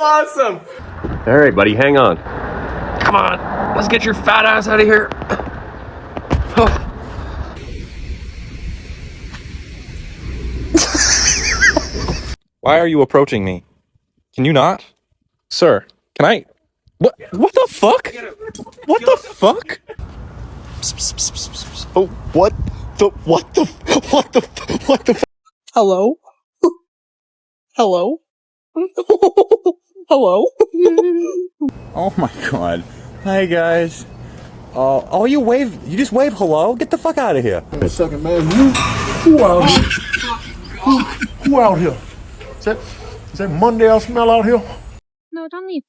awesome! Alright, buddy, hang on. Come on, let's get your fat ass out of here. Why are you approaching me? Can you not? Sir, can I? What the fuck? What the fuck? Oh, what the Hello? Hello? Hello? Oh my god. Hi guys. Oh, you just wave hello? Get the fuck out of here. second, man? Who out here? Who out here? Is that Monday I smell out here? No, don't leave.